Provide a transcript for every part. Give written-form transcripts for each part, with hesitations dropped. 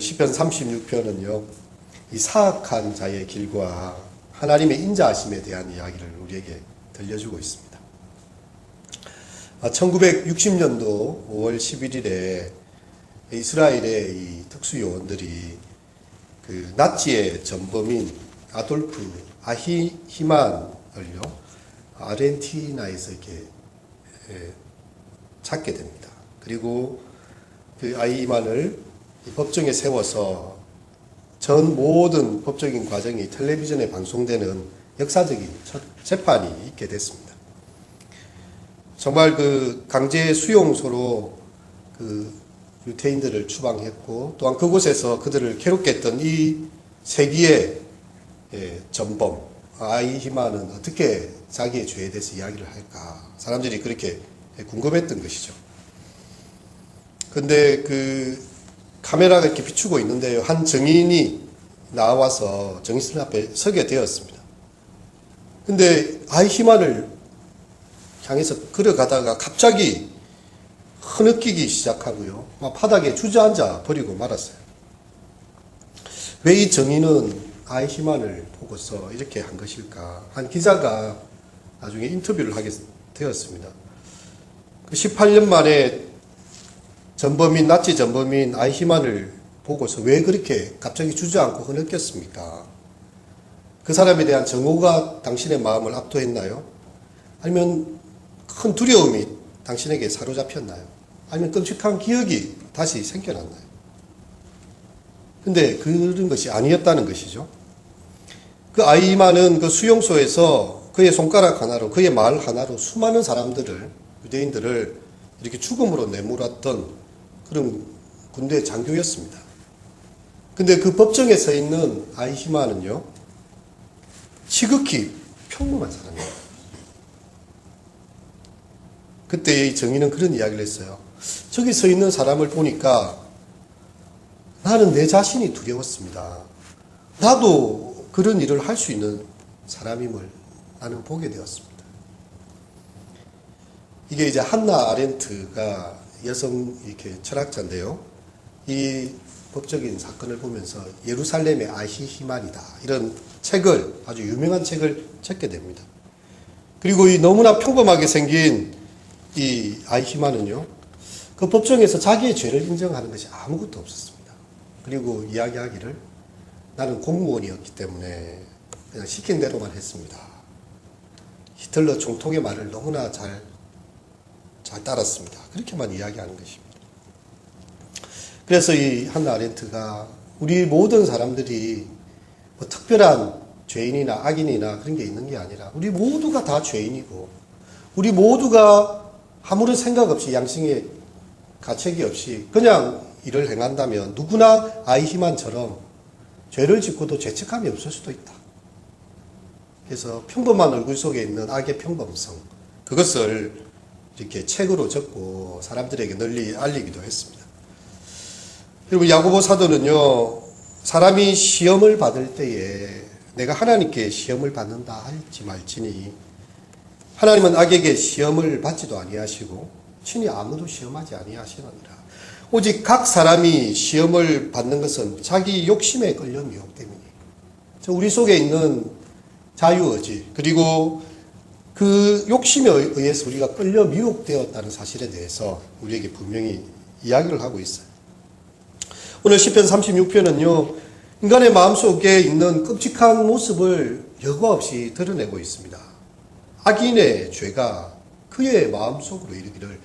시편 36편은요, 이 사악한 자의 길과 하나님의 인자하심에 대한 이야기를 우리에게 들려주고 있습니다. 1960년도 5월 11일에 이스라엘의 이 특수요원들이 그 나치의 전범인 아돌프 아히히만을요, 아르헨티나에서 이렇게 찾게 됩니다. 그리고 그 아히히만을 법정에 세워서 전 모든 법적인 과정이 텔레비전에 방송되는 역사적인 첫 재판이 있게 됐습니다. 정말 그 강제 수용소로 그 유태인들을 추방했고, 또한 그곳에서 그들을 괴롭게 했던 이 세기의 전범 아히히만은 어떻게 자기의 죄에 대해서 이야기를 할까, 사람들이 그렇게 궁금했던 것이죠. 근데 그 카메라가 이렇게 비추고 있는데요, 한 증인이 나와서 정신 앞에 서게 되었습니다. 근데 아히히만을 향해서 걸어가다가 갑자기 흐느끼기 시작하고요, 막 바닥에 주저앉아 버리고 말았어요. 왜 이 증인은 아히히만을 보고서 이렇게 한 것일까? 한 기자가 나중에 인터뷰를 하게 되었습니다. 18년 만에 나치 전범인 아히히만을 보고서 왜 그렇게 갑자기 주저앉고 흐느꼈습니까? 그 사람에 대한 정오가 당신의 마음을 압도했나요? 아니면 큰 두려움이 당신에게 사로잡혔나요? 아니면 끔찍한 기억이 다시 생겨났나요? 근데 그런 것이 아니었다는 것이죠. 그 아히히만은 그 수용소에서 그의 손가락 하나로, 그의 말 하나로 수많은 사람들을, 유대인들을 이렇게 죽음으로 내몰았던 그런 군대 장교였습니다. 근데 그 법정에 서 있는 아히히만은요, 지극히 평범한 사람이에요. 그때 이 정의는 그런 이야기를 했어요. 저기 서 있는 사람을 보니까 나는 내 자신이 두려웠습니다. 나도 그런 일을 할 수 있는 사람임을 나는 보게 되었습니다. 이게 이제 한나 아렌트가 여성 이렇게 철학자인데요, 이 법적인 사건을 보면서 예루살렘의 아히히만이다, 이런 책을, 아주 유명한 책을 적게 됩니다. 그리고 이 너무나 평범하게 생긴 이 아히히만은요, 그 법정에서 자기의 죄를 인정하는 것이 아무것도 없었습니다. 그리고 이야기하기를, 나는 공무원이었기 때문에 그냥 시킨 대로만 했습니다. 히틀러 총통의 말을 너무나 잘 따랐습니다. 그렇게만 이야기하는 것입니다. 그래서 이 한나 아렌트가 우리 모든 사람들이 뭐 특별한 죄인이나 악인이나 그런 게 있는 게 아니라 우리 모두가 다 죄인이고, 우리 모두가 아무런 생각 없이, 양심의 가책이 없이 그냥 일을 행한다면 누구나 아히히만처럼 죄를 짓고도 죄책감이 없을 수도 있다. 그래서 평범한 얼굴 속에 있는 악의 평범성, 그것을 이렇게 책으로 적고 사람들에게 널리 알리기도 했습니다. 그리고 야고보 사도는요, 사람이 시험을 받을 때에 내가 하나님께 시험을 받는다 할지 말지니 하나님은 악에게 시험을 받지도 아니하시고 친히 아무도 시험하지 아니하시느니라. 오직 각 사람이 시험을 받는 것은 자기 욕심에 끌려 미혹 때문이에요. 우리 속에 있는 자유의지, 그리고 그 욕심에 의해서 우리가 끌려 미혹되었다는 사실에 대해서 우리에게 분명히 이야기를 하고 있어요. 오늘 시편 36편은요, 인간의 마음속에 있는 끔찍한 모습을 여과 없이 드러내고 있습니다. 악인의 죄가 그의 마음속으로 이르기를,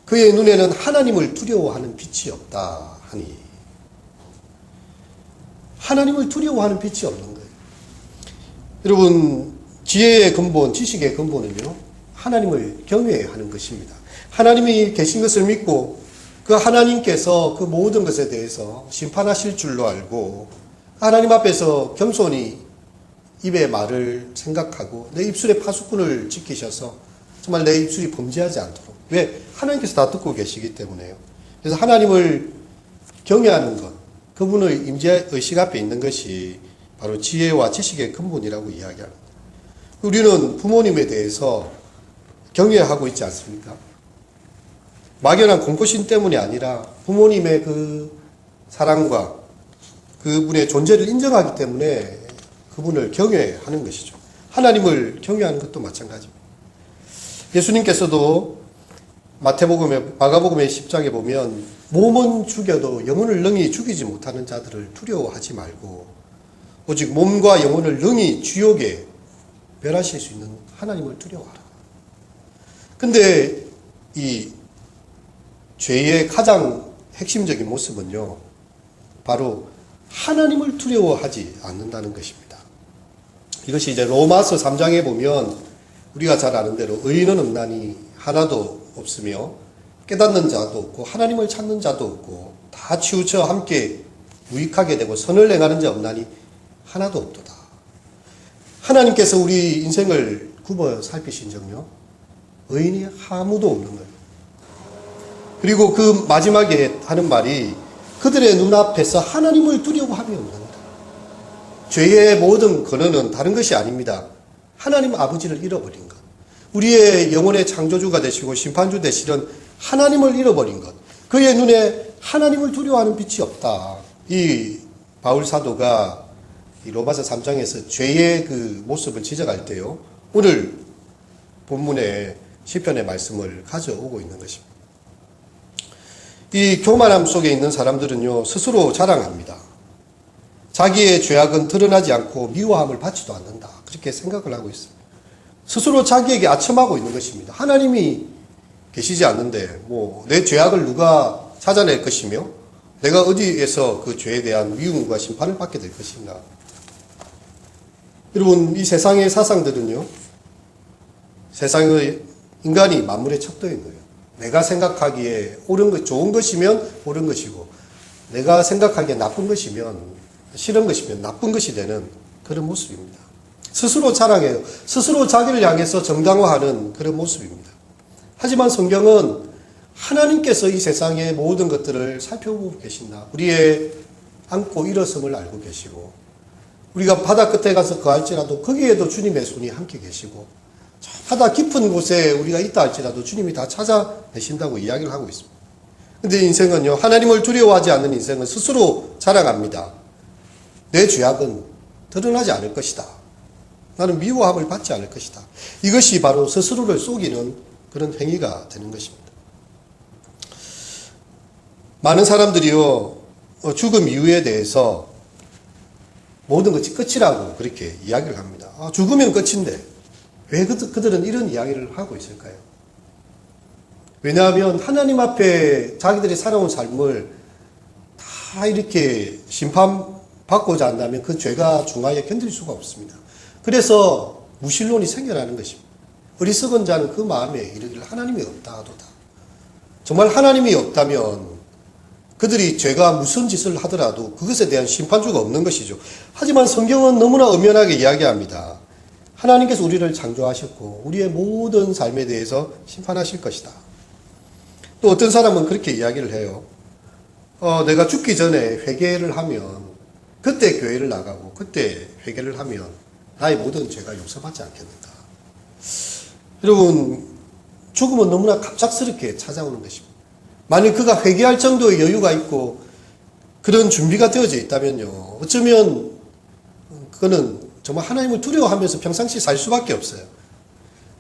그의 눈에는 하나님을 두려워하는 빛이 없다 하니, 하나님을 두려워하는 빛이 없는 거예요. 여러분, 지혜의 근본, 지식의 근본은요, 하나님을 경외하는 것입니다. 하나님이 계신 것을 믿고 그 하나님께서 그 모든 것에 대해서 심판하실 줄로 알고 하나님 앞에서 겸손히 입의 말을 생각하고 내 입술의 파수꾼을 지키셔서 정말 내 입술이 범죄하지 않도록. 왜? 하나님께서 다 듣고 계시기 때문에요. 그래서 하나님을 경외하는 것, 그분의 임재 의식 앞에 있는 것이 바로 지혜와 지식의 근본이라고 이야기합니다. 우리는 부모님에 대해서 경외하고 있지 않습니까? 막연한 공포심 때문이 아니라 부모님의 그 사랑과 그분의 존재를 인정하기 때문에 그분을 경외하는 것이죠. 하나님을 경외하는 것도 마찬가지입니다. 예수님께서도 마가복음의 10장에 보면 몸은 죽여도 영혼을 능히 죽이지 못하는 자들을 두려워하지 말고 오직 몸과 영혼을 능히 지옥에 멸하실 수 있는 하나님을 두려워하라. 근데 이 죄의 가장 핵심적인 모습은요, 바로 하나님을 두려워하지 않는다는 것입니다. 이것이 이제 로마서 3장에 보면 우리가 잘 아는 대로 의인은 없나니 하나도 없으며 깨닫는 자도 없고 하나님을 찾는 자도 없고 다 치우쳐 함께 무익하게 되고 선을 행하는 자 없나니 하나도 없도다. 하나님께서 우리 인생을 굽어 살피신 적요, 의인이 아무도 없는 거예요. 그리고 그 마지막에 하는 말이 그들의 눈앞에서 하나님을 두려워함이 없는다. 죄의 모든 근원은 다른 것이 아닙니다. 하나님 아버지를 잃어버린 것. 우리의 영혼의 창조주가 되시고 심판주 되시는 하나님을 잃어버린 것. 그의 눈에 하나님을 두려워하는 빛이 없다. 이 바울 사도가 이 로마서 3장에서 죄의 그 모습을 지적할 때요, 오늘 본문의 시편의 말씀을 가져오고 있는 것입니다. 이 교만함 속에 있는 사람들은요, 스스로 자랑합니다. 자기의 죄악은 드러나지 않고 미워함을 받지도 않는다. 그렇게 생각을 하고 있습니다. 스스로 자기에게 아첨하고 있는 것입니다. 하나님이 계시지 않는데 내 죄악을 누가 찾아낼 것이며 내가 어디에서 그 죄에 대한 미움과 심판을 받게 될 것인가. 여러분, 이 세상의 사상들은요, 세상의 인간이 만물의 척도인 거예요. 내가 생각하기에 옳은 것, 좋은 것이면 옳은 것이고, 내가 생각하기에 나쁜 것이면, 싫은 것이면 나쁜 것이 되는 그런 모습입니다. 스스로 자랑해요. 스스로 자기를 향해서 정당화하는 그런 모습입니다. 하지만 성경은 하나님께서 이 세상의 모든 것들을 살펴보고 계신다. 우리의 안고 일어섬을 알고 계시고, 우리가 바다 끝에 가서 거할지라도 거기에도 주님의 손이 함께 계시고, 저 바다 깊은 곳에 우리가 있다 할지라도 주님이 다 찾아내신다고 이야기를 하고 있습니다. 근데 인생은요, 하나님을 두려워하지 않는 인생은 스스로 자랑합니다. 내 죄악은 드러나지 않을 것이다. 나는 미워함을 받지 않을 것이다. 이것이 바로 스스로를 속이는 그런 행위가 되는 것입니다. 많은 사람들이요, 죽음 이후에 대해서 모든 것이 끝이라고 그렇게 이야기를 합니다. 죽으면 끝인데 왜 그들은 이런 이야기를 하고 있을까요? 왜냐하면 하나님 앞에 자기들이 살아온 삶을 다 이렇게 심판받고자 한다면 그 죄가 중하에 견딜 수가 없습니다. 그래서 무신론이 생겨나는 것입니다. 어리석은 자는 그 마음에 이르기를 하나님이 없다 하도다. 정말 하나님이 없다면 그들이 죄가 무슨 짓을 하더라도 그것에 대한 심판주가 없는 것이죠. 하지만 성경은 너무나 엄연하게 이야기합니다. 하나님께서 우리를 창조하셨고 우리의 모든 삶에 대해서 심판하실 것이다. 또 어떤 사람은 그렇게 이야기를 해요. 내가 죽기 전에 회개를 하면, 그때 교회를 나가고 그때 회개를 하면 나의 모든 죄가 용서받지 않겠는가. 여러분, 죽음은 너무나 갑작스럽게 찾아오는 것입니다. 만일 그가 회개할 정도의 여유가 있고 그런 준비가 되어져 있다면요, 어쩌면 그거는 정말 하나님을 두려워하면서 평상시 살 수밖에 없어요.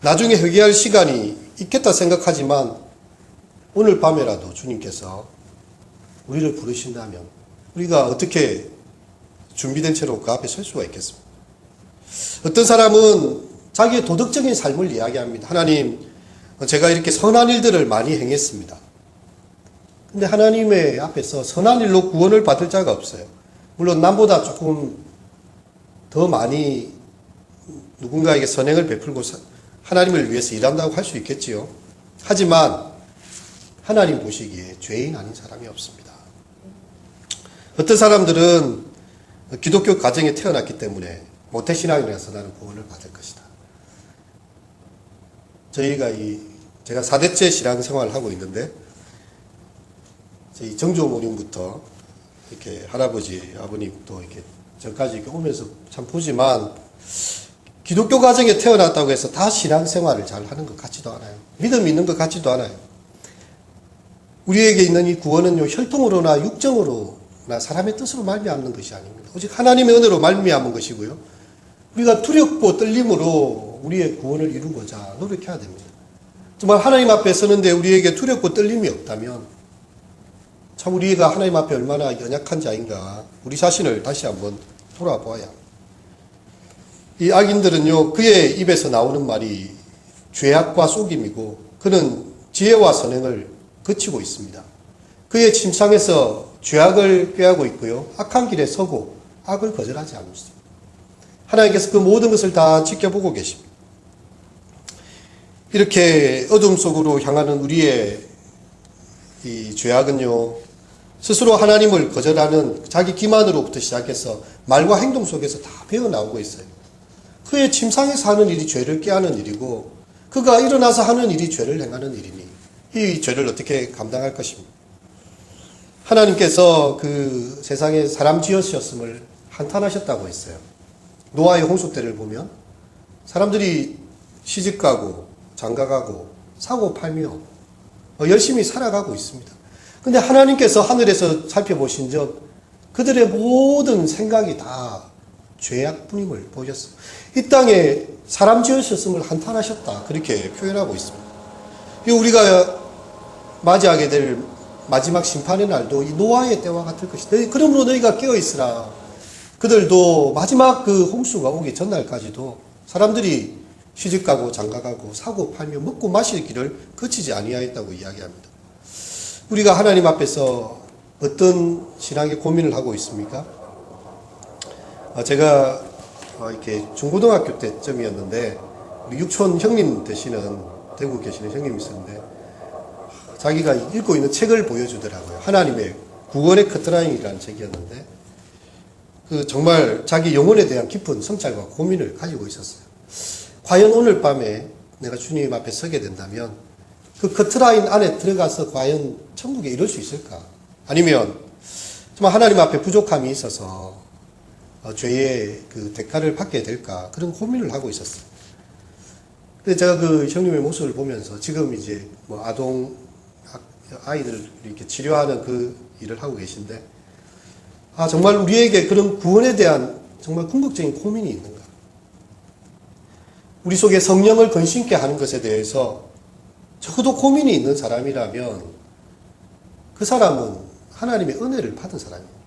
나중에 회개할 시간이 있겠다 생각하지만 오늘 밤에라도 주님께서 우리를 부르신다면 우리가 어떻게 준비된 채로 그 앞에 설 수가 있겠습니까? 어떤 사람은 자기의 도덕적인 삶을 이야기합니다. 하나님, 제가 이렇게 선한 일들을 많이 행했습니다. 근데 하나님의 앞에서 선한 일로 구원을 받을 자가 없어요. 물론 남보다 조금 더 많이 누군가에게 선행을 베풀고 하나님을 위해서 일한다고 할 수 있겠지요. 하지만 하나님 보시기에 죄인 아닌 사람이 없습니다. 어떤 사람들은 기독교 가정에 태어났기 때문에 모태신앙이라서 나는 구원을 받을 것이다. 제가 4대째 신앙생활을 하고 있는데, 저희 정조모님부터 이렇게 할아버지, 아버님 또 이렇게 전까지 이렇게 오면서 참 보지만, 기독교 가정에 태어났다고 해서 다 신앙생활을 잘 하는 것 같지도 않아요. 믿음 있는 것 같지도 않아요. 우리에게 있는 이 구원은요, 혈통으로나 육정으로 사람의 뜻으로 말미암는 것이 아닙니다. 오직 하나님의 은혜로 말미암은 것이고요. 우리가 두렵고 떨림으로 우리의 구원을 이루고자 노력해야 됩니다. 정말 하나님 앞에 서는데 우리에게 두렵고 떨림이 없다면 참 우리가 하나님 앞에 얼마나 연약한 자인가 우리 자신을 다시 한번 돌아보아야 합니다. 이 악인들은요, 그의 입에서 나오는 말이 죄악과 속임이고 그는 지혜와 선행을 거치고 있습니다. 그의 침상에서 죄악을 꾀하고 있고요. 악한 길에 서고 악을 거절하지 않습니다. 하나님께서 그 모든 것을 다 지켜보고 계십니다. 이렇게 어둠 속으로 향하는 우리의 이 죄악은요, 스스로 하나님을 거절하는 자기 기만으로부터 시작해서 말과 행동 속에서 다 배어나오고 있어요. 그의 침상에서 하는 일이 죄를 꾀하는 일이고 그가 일어나서 하는 일이 죄를 행하는 일이니 이 죄를 어떻게 감당할 것입니까? 하나님께서 그 세상에 사람 지으셨음을 한탄하셨다고 했어요. 노아의 홍수 때를 보면 사람들이 시집가고 장가가고 사고 팔며 열심히 살아가고 있습니다. 근데 하나님께서 하늘에서 살펴보신 적 그들의 모든 생각이 다 죄악뿐임을 보셨어요. 이 땅에 사람 지으셨음을 한탄하셨다. 그렇게 표현하고 있습니다. 우리가 맞이하게 될 마지막 심판의 날도 이 노아의 때와 같을 것이다. 그러므로 너희가 깨어있으라. 그들도 마지막 그 홍수가 오기 전날까지도 사람들이 시집가고 장가가고 사고 팔며 먹고 마실 길을 거치지 아니하였다고 이야기합니다. 우리가 하나님 앞에서 어떤 신앙의 고민을 하고 있습니까? 제가 이렇게 중고등학교 때쯤이었는데 우리 육촌 형님 되시는 대구 계시는 형님이 있었는데 자기가 읽고 있는 책을 보여주더라고요. 하나님의 구원의 커트라인이라는 책이었는데 그 정말 자기 영혼에 대한 깊은 성찰과 고민을 가지고 있었어요. 과연 오늘 밤에 내가 주님 앞에 서게 된다면 그 커트라인 안에 들어가서 과연 천국에 이룰 수 있을까? 아니면 정말 하나님 앞에 부족함이 있어서 죄의 그 대가를 받게 될까? 그런 고민을 하고 있었어요. 근데 제가 그 형님의 모습을 보면서 지금 이제 뭐 아이들 이렇게 치료하는 그 일을 하고 계신데 정말 우리에게 그런 구원에 대한 정말 궁극적인 고민이 있는가? 우리 속에 성령을 근심케 하는 것에 대해서 적어도 고민이 있는 사람이라면 그 사람은 하나님의 은혜를 받은 사람입니다.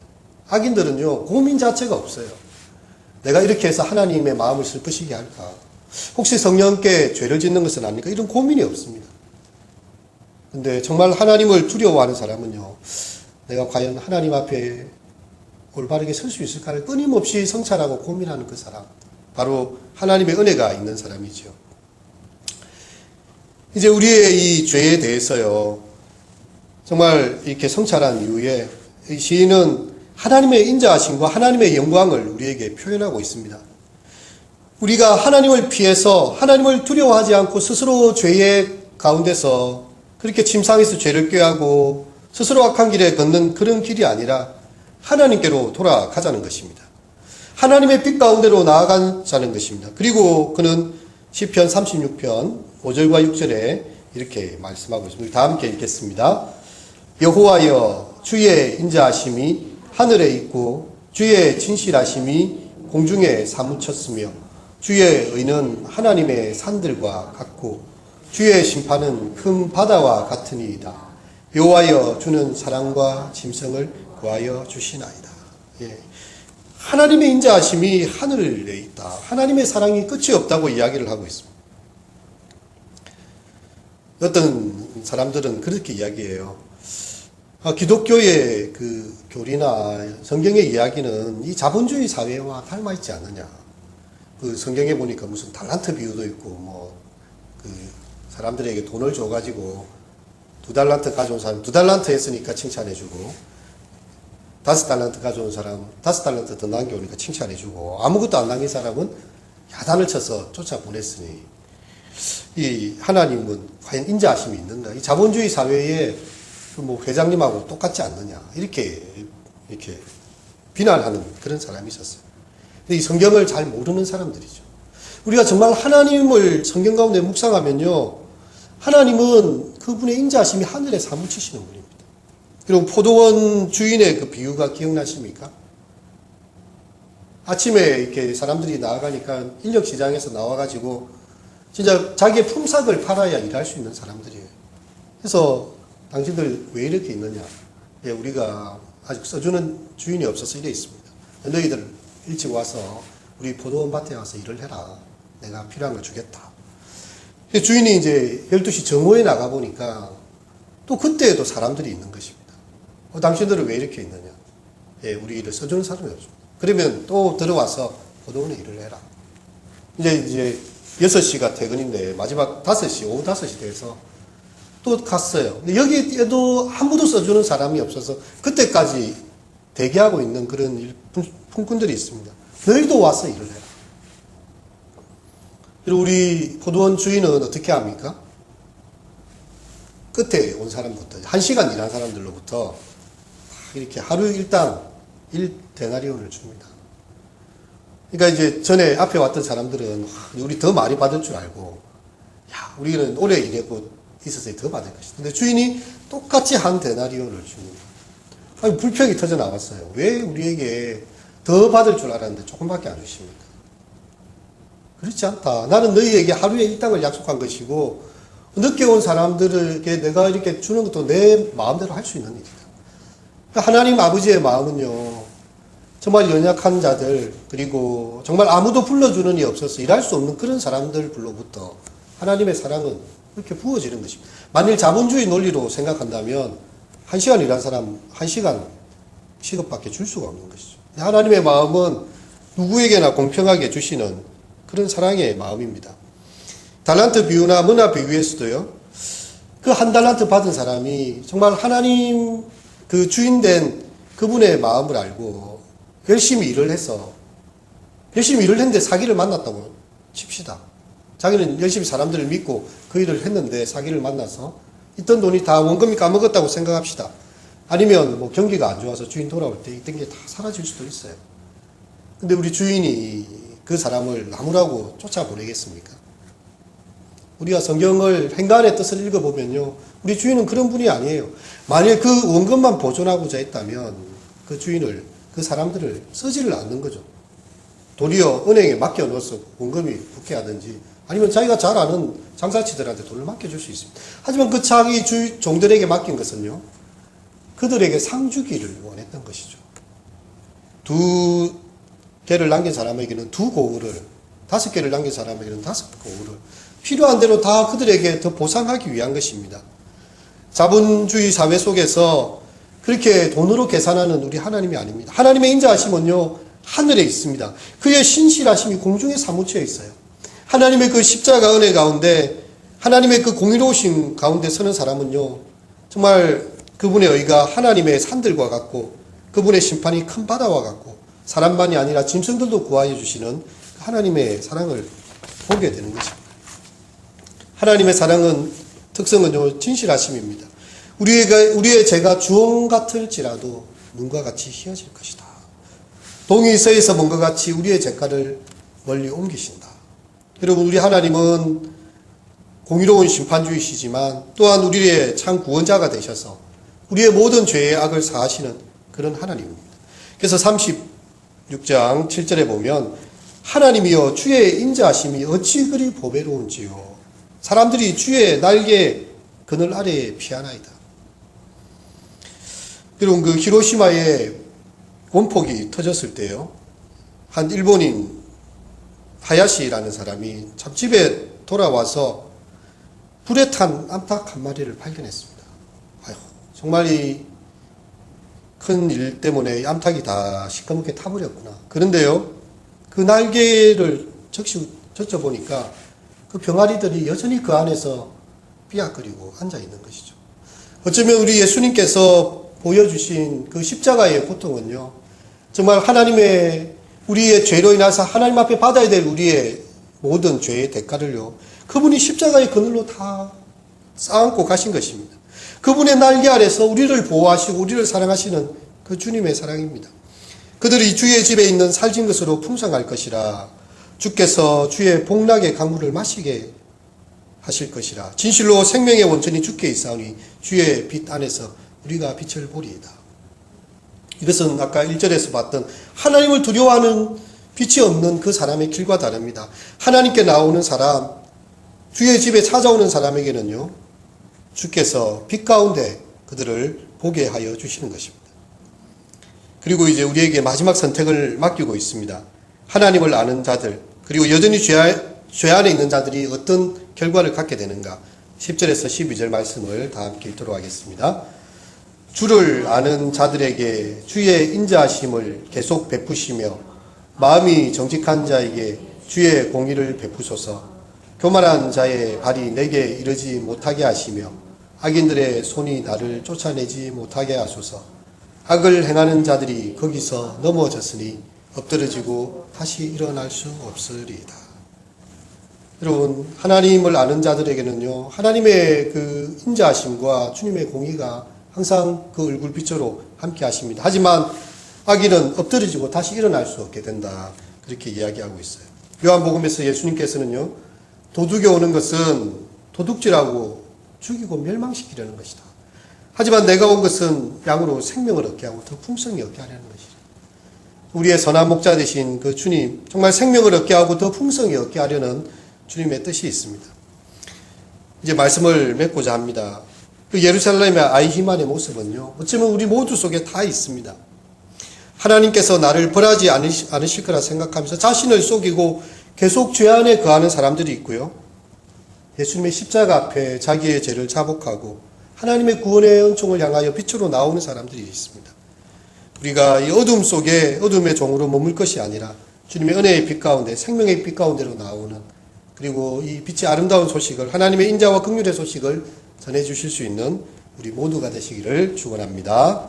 악인들은요, 고민 자체가 없어요. 내가 이렇게 해서 하나님의 마음을 슬프시게 할까? 혹시 성령께 죄를 짓는 것은 아닐까? 이런 고민이 없습니다. 근데 정말 하나님을 두려워하는 사람은요, 내가 과연 하나님 앞에 올바르게 설 수 있을까를 끊임없이 성찰하고 고민하는 그 사람, 바로 하나님의 은혜가 있는 사람이죠. 이제 우리의 이 죄에 대해서요, 정말 이렇게 성찰한 이후에 이 시인은 하나님의 인자하심과 하나님의 영광을 우리에게 표현하고 있습니다. 우리가 하나님을 피해서 하나님을 두려워하지 않고 스스로 죄의 가운데서 그렇게 침상에서 죄를 꾀하고 스스로 악한 길에 걷는 그런 길이 아니라 하나님께로 돌아가자는 것입니다. 하나님의 빛 가운데로 나아가자는 것입니다. 그리고 그는 시편 36편 5절과 6절에 이렇게 말씀하고 있습니다. 다 함께 읽겠습니다. 여호와여, 주의 인자하심이 하늘에 있고 주의 진실하심이 공중에 사무쳤으며 주의 의는 하나님의 산들과 같고 주의 심판은 큰 바다와 같으니이다. 여호와여, 주는 사랑과 짐승을 구하여 주시나이다. 예. 하나님의 인자하심이 하늘에 있다. 하나님의 사랑이 끝이 없다고 이야기를 하고 있습니다. 어떤 사람들은 그렇게 이야기해요. 기독교의 그 교리나 성경의 이야기는 이 자본주의 사회와 닮아있지 않느냐. 그 성경에 보니까 무슨 달란트 비유도 있고, 그 사람들에게 돈을 줘가지고 2달란트 가져온 사람 2달란트 했으니까 칭찬해주고, 5달란트 가져온 사람 5달란트 더 남겨오니까 칭찬해주고, 아무것도 안 남긴 사람은 야단을 쳐서 쫓아보냈으니, 이 하나님은 과연 인자하심이 있는가? 이 자본주의 사회에 뭐 회장님하고 똑같지 않느냐? 이렇게 비난하는 그런 사람이 있었어요. 근데 이 성경을 잘 모르는 사람들이죠. 우리가 정말 하나님을 성경 가운데 묵상하면요, 하나님은 그분의 인자하심이 하늘에 사무치시는 분입니다. 그리고 포도원 주인의 그 비유가 기억나십니까? 아침에 이렇게 사람들이 나아가니까 인력시장에서 나와가지고 진짜 자기의 품삯을 팔아야 일할 수 있는 사람들이에요. 그래서 당신들 왜 이렇게 있느냐? 예, 우리가 아직 써주는 주인이 없어서 이래 있습니다. 너희들 일찍 와서 우리 포도원 밭에 와서 일을 해라. 내가 필요한 거 주겠다. 주인이 이제 12시 정오에 나가보니까 또 그때에도 사람들이 있는 것입니다. 당신들은 왜 이렇게 있느냐? 예, 우리 일을 써주는 사람이 없습니다. 그러면 또 들어와서 포도원에 일을 해라. 이제 6시가 퇴근인데 마지막 5시, 오후 5시 돼서 또 갔어요. 근데 여기에도 아무도 써주는 사람이 없어서 그때까지 대기하고 있는 그런 품꾼들이 있습니다. 너희도 와서 일을 해라. 그리고 우리 포도원 주인은 어떻게 합니까? 끝에 온 사람부터, 1시간 일한 사람들로부터 이렇게 하루 일당 1데나리온을 줍니다. 그러니까 이제 전에 앞에 왔던 사람들은 우리 더 많이 받을 줄 알고, 야, 우리는 오래 일하고 있어서 더 받을 것이다. 근데 주인이 똑같이 1데나리온을 줍니다. 아니, 불평이 터져 나왔어요. 왜 우리에게 더 받을 줄 알았는데 조금밖에 안 주십니까? 그렇지 않다. 나는 너희에게 하루에 일당을 약속한 것이고, 늦게 온 사람들에게 내가 이렇게 주는 것도 내 마음대로 할 수 있는 일이다. 하나님 아버지의 마음은요, 정말 연약한 자들, 그리고 정말 아무도 불러주는 이 없어서 일할 수 없는 그런 사람들로부터 하나님의 사랑은 이렇게 부어지는 것입니다. 만일 자본주의 논리로 생각한다면 1시간 일한 사람 1시간 시급밖에 줄 수가 없는 것이죠. 하나님의 마음은 누구에게나 공평하게 주시는 그런 사랑의 마음입니다. 달란트 비유나 문화 비유에서도요, 그 1달란트 받은 사람이 정말 하나님 그 주인된 그분의 마음을 알고 열심히 일을 해서, 열심히 일을 했는데 사기를 만났다고 칩시다. 자기는 열심히 사람들을 믿고 그 일을 했는데 사기를 만나서 있던 돈이 다 원금이 까먹었다고 생각합시다. 아니면 뭐 경기가 안 좋아서 주인 돌아올 때 있던 게 다 사라질 수도 있어요. 근데 우리 주인이 그 사람을 나무라고 쫓아보내겠습니까? 우리가 성경을 행간의 뜻을 읽어보면요, 우리 주인은 그런 분이 아니에요. 만일 그 원금만 보존하고자 했다면 그 주인을, 그 사람들을 쓰지를 않는 거죠. 도리어 은행에 맡겨놓아서 원금이 붙게 하든지, 아니면 자기가 잘 아는 장사치들한테 돈을 맡겨줄 수 있습니다. 하지만 그 자기 종들에게 맡긴 것은요, 그들에게 상 주기를 원했던 것이죠. 2개를 남긴 사람에게는 2고을을, 5개를 남긴 사람에게는 5고을을 필요한 대로 다 그들에게 더 보상하기 위한 것입니다. 자본주의 사회 속에서 그렇게 돈으로 계산하는 우리 하나님이 아닙니다. 하나님의 인자하심은요, 하늘에 있습니다. 그의 신실하심이 공중에 사무쳐 있어요. 하나님의 그 십자가 은혜 가운데, 하나님의 그 공의로우신 가운데 서는 사람은요, 정말 그분의 의가 하나님의 산들과 같고, 그분의 심판이 큰 바다와 같고, 사람만이 아니라 짐승들도 구하여 주시는 하나님의 사랑을 보게 되는 것입니다. 하나님의 사랑은, 특성은요, 진실하심입니다. 우리의 죄가 주홍 같을지라도 눈과 같이 희어질 것이다. 동이 서에서 먼 것 같이 우리의 죄가를 멀리 옮기신다. 여러분, 우리 하나님은 공의로운 심판주이시지만 또한 우리의 참 구원자가 되셔서 우리의 모든 죄의 악을 사하시는 그런 하나님입니다. 그래서 36장 7절에 보면, 하나님이여 주의 인자하심이 어찌 그리 보배로운지요. 사람들이 주의 날개 그늘 아래에 피하나이다. 여러분, 그 히로시마에 원폭이 터졌을 때요, 한 일본인 하야시라는 사람이 참 집에 돌아와서 불에 탄 암탉 한 마리를 발견했습니다. 아휴, 정말 이 큰 일 때문에 암탉이 다 시커멓게 타버렸구나. 그런데요, 그 날개를 적셔보니까 그 병아리들이 여전히 그 안에서 삐약거리고 앉아있는 것이죠. 어쩌면 우리 예수님께서 보여주신 그 십자가의 고통은요, 정말 우리의 죄로 인해서 하나님 앞에 받아야 될 우리의 모든 죄의 대가를요, 그분이 십자가의 그늘로 다 쌓아안고 가신 것입니다. 그분의 날개 아래서 우리를 보호하시고 우리를 사랑하시는 그 주님의 사랑입니다. 그들이 주의 집에 있는 살진 것으로 풍성할 것이라. 주께서 주의 복락의 강물을 마시게 하실 것이라. 진실로 생명의 원천이 주께 있사오니 주의 빛 안에서 우리가 빛을 보리이다. 이것은 아까 1절에서 봤던 하나님을 두려워하는 빛이 없는 그 사람의 길과 다릅니다. 하나님께 나오는 사람, 주의 집에 찾아오는 사람에게는요, 주께서 빛 가운데 그들을 보게 하여 주시는 것입니다. 그리고 이제 우리에게 마지막 선택을 맡기고 있습니다. 하나님을 아는 자들, 그리고 여전히 죄 안에 있는 자들이 어떤 결과를 갖게 되는가. 10절에서 12절 말씀을 다 함께 읽도록 하겠습니다. 주를 아는 자들에게 주의 인자하심을 계속 베푸시며 마음이 정직한 자에게 주의 공의를 베푸소서. 교만한 자의 발이 내게 이르지 못하게 하시며 악인들의 손이 나를 쫓아내지 못하게 하소서. 악을 행하는 자들이 거기서 넘어졌으니 엎드러지고 다시 일어날 수 없으리이다. 여러분, 하나님을 아는 자들에게는요, 하나님의 그 인자하심과 주님의 공의가 항상 그 얼굴빛으로 함께 하십니다. 하지만 악인은 엎드러지고 다시 일어날 수 없게 된다. 그렇게 이야기하고 있어요. 요한복음에서 예수님께서는요, 도둑이 오는 것은 도둑질하고 죽이고 멸망시키려는 것이다. 하지만 내가 온 것은 양으로 생명을 얻게 하고 더 풍성히 얻게 하려는 것이다. 우리의 선한 목자 되신 그 주님, 정말 생명을 얻게 하고 더 풍성히 얻게 하려는 주님의 뜻이 있습니다. 이제 말씀을 맺고자 합니다. 그 예루살렘의 아이히만의 모습은요, 어쩌면 우리 모두 속에 다 있습니다. 하나님께서 나를 벌하지 않으실 거라 생각하면서 자신을 속이고 계속 죄 안에 거하는 사람들이 있고요. 예수님의 십자가 앞에 자기의 죄를 자복하고 하나님의 구원의 은총을 향하여 빛으로 나오는 사람들이 있습니다. 우리가 이 어둠 속에 어둠의 종으로 머물 것이 아니라 주님의 은혜의 빛 가운데 생명의 빛 가운데로 나오는, 그리고 이 빛의 아름다운 소식을, 하나님의 인자와 긍휼의 소식을 전해 주실 수 있는 우리 모두가 되시기를 축원합니다.